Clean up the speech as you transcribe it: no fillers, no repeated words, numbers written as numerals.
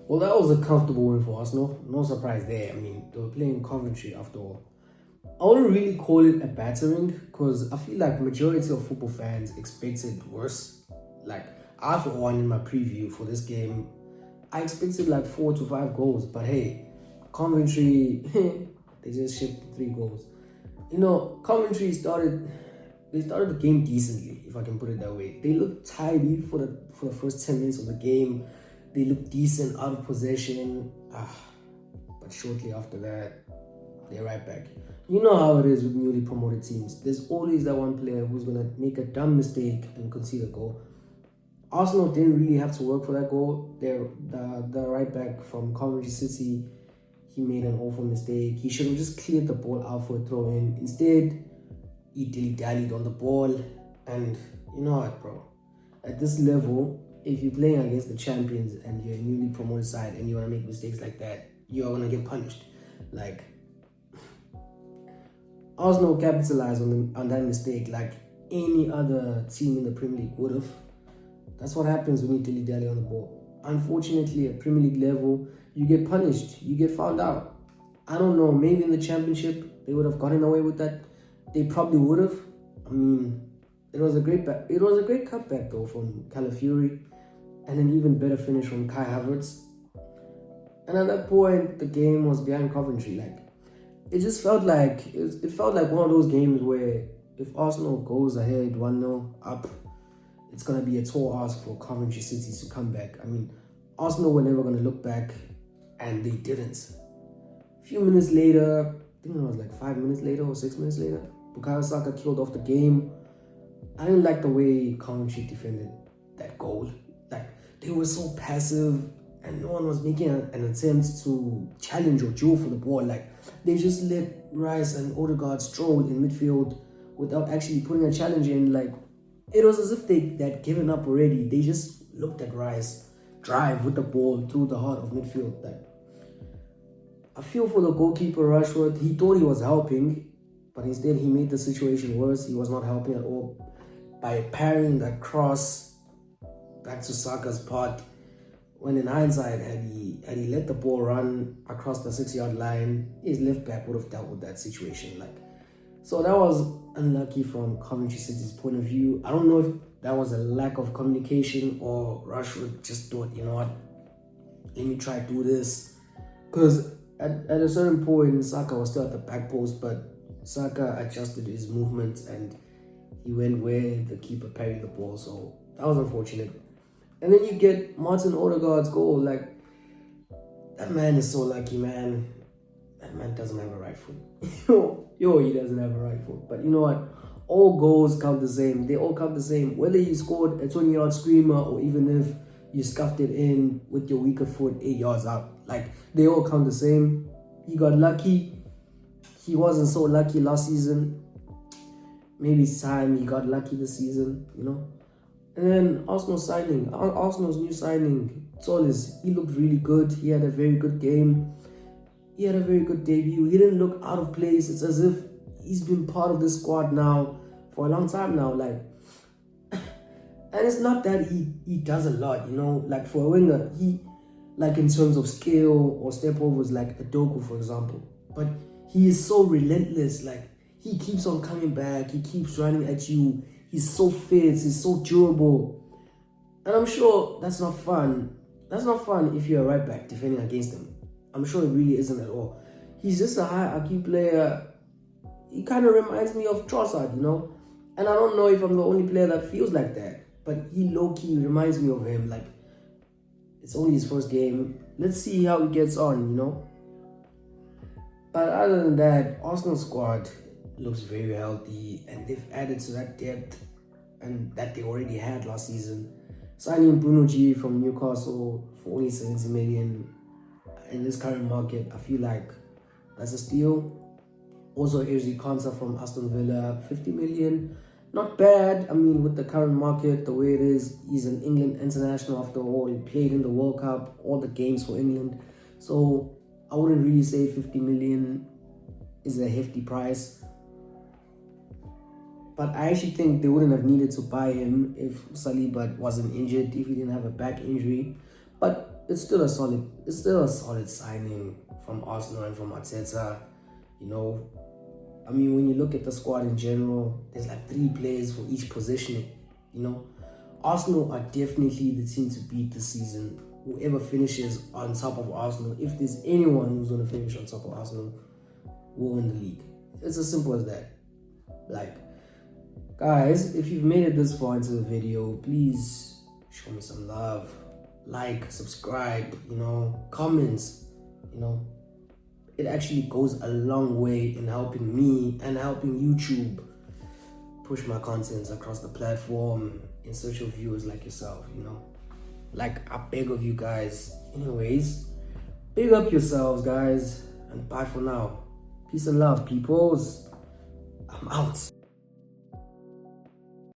Well, that was a comfortable win for Arsenal. No surprise there. I mean, they were playing Coventry after all. I wouldn't really call it a battering because I feel like majority of football fans expected worse. Like, I for one in my preview for this game, I expected like 4 to 5 goals. But hey, Coventry, they just shipped 3 goals. Coventry they started the game decently, if I can put it that way. They looked tidy for the first 10 minutes of the game. They looked decent out of possession. But shortly after that, they're right back. You know how it is with newly promoted teams. There's always that one player who's going to make a dumb mistake and concede a goal. Arsenal didn't really have to work for that goal. The right back from Coventry City, he made an awful mistake. He should have just cleared the ball out for a throw-in. Instead, he dilly-dallied on the ball. And you know what, bro? At this level, if you're playing against the champions and you're a newly promoted side and you want to make mistakes like that, you're going to get punished. Like, Arsenal capitalized on that mistake like any other team in the Premier League would have. That's what happens when you dilly-dally on the ball. Unfortunately, at Premier League level, you get punished. You get found out. I don't know, maybe in the Championship, they would have gotten away with that. They probably would have. I mean, it was a great cutback though from Calafiori, and an even better finish from Kai Havertz. And at that point, the game was behind Coventry. Like, it just felt like one of those games where if Arsenal goes ahead 1-0 up, it's gonna be a tall ask for Coventry City to come back. I mean, Arsenal were never gonna look back, and they didn't. A few minutes later, I think it was like 5 minutes later or 6 minutes later, Bukayo Saka killed off the game. I didn't like the way Coventry defended that goal. Like, they were so passive, and no one was making an attempt to challenge or duel for the ball. Like, they just let Rice and Odegaard stroll in midfield without actually putting a challenge in. Like, it was as if they'd given up already. They just looked at Rice drive with the ball through the heart of midfield. Like, I feel for the goalkeeper Rashford. He thought he was helping, but instead he made the situation worse. He was not helping at all by parrying that cross back to Saka's part. When in hindsight, had he let the ball run across the 6-yard line, his left back would have dealt with that situation. Like, so that was unlucky from Coventry City's point of view. I don't know if that was a lack of communication or Rashford just thought, you know what, let me try to do this. Because at a certain point, Saka was still at the back post, but Saka adjusted his movements and he went where the keeper parried the ball. So that was unfortunate. And then you get Martin Odegaard's goal. Like, that man is so lucky, man. That man doesn't have a right foot. He doesn't have a right foot. But you know what? All goals count the same. They all count the same. Whether you scored a 20-yard screamer or even if you scuffed it in with your weaker foot 8 yards out. Like, they all count the same. He got lucky. He wasn't so lucky last season. Maybe it's time he got lucky this season, you know. And then Arsenal's new signing, Solis, he looked really good. He had a very good game. He had a very good debut. He didn't look out of place. It's as if he's been part of the squad now for a long time now. Like, and it's not that he does a lot, you know. Like, for a winger, he, like, in terms of skill or step overs, like a Doku, for example. But he is so relentless. Like, he keeps on coming back. He keeps running at you. He's so fit. He's so durable. And I'm sure that's not fun. That's not fun if you're a right back defending against him. I'm sure it really isn't at all. He's just a high IQ player. He kind of reminds me of Trossard, you know? And I don't know if I'm the only player that feels like that. But he low-key reminds me of him. Like, it's only his first game. Let's see how he gets on, you know? But other than that, Arsenal squad looks very healthy, and they've added to that depth and that they already had last season. Signing Bruno G from Newcastle for only 70 million in this current market, I feel like that's a steal. Also, Ezri Konsa from Aston Villa, 50 million. Not bad. I mean, with the current market, the way it is, he's an England international after all. He played in the World Cup, all the games for England. So I wouldn't really say 50 million is a hefty price. But I actually think they wouldn't have needed to buy him if Saliba wasn't injured, if he didn't have a back injury. But it's still a solid signing from Arsenal and from Arteta. You know, I mean, when you look at the squad in general, there's like 3 players for each position. You know, Arsenal are definitely the team to beat this season. Whoever finishes on top of Arsenal, if there's anyone who's going to finish on top of Arsenal, will win the league. It's as simple as that. Like, guys, if you've made it this far into the video, please show me some love. Like, subscribe, you know, comments, you know. It actually goes a long way in helping me and helping YouTube push my contents across the platform in search of viewers like yourself, you know. Like, I beg of you guys. Anyways, big up yourselves, guys, and bye for now. Peace and love, peoples. I'm out.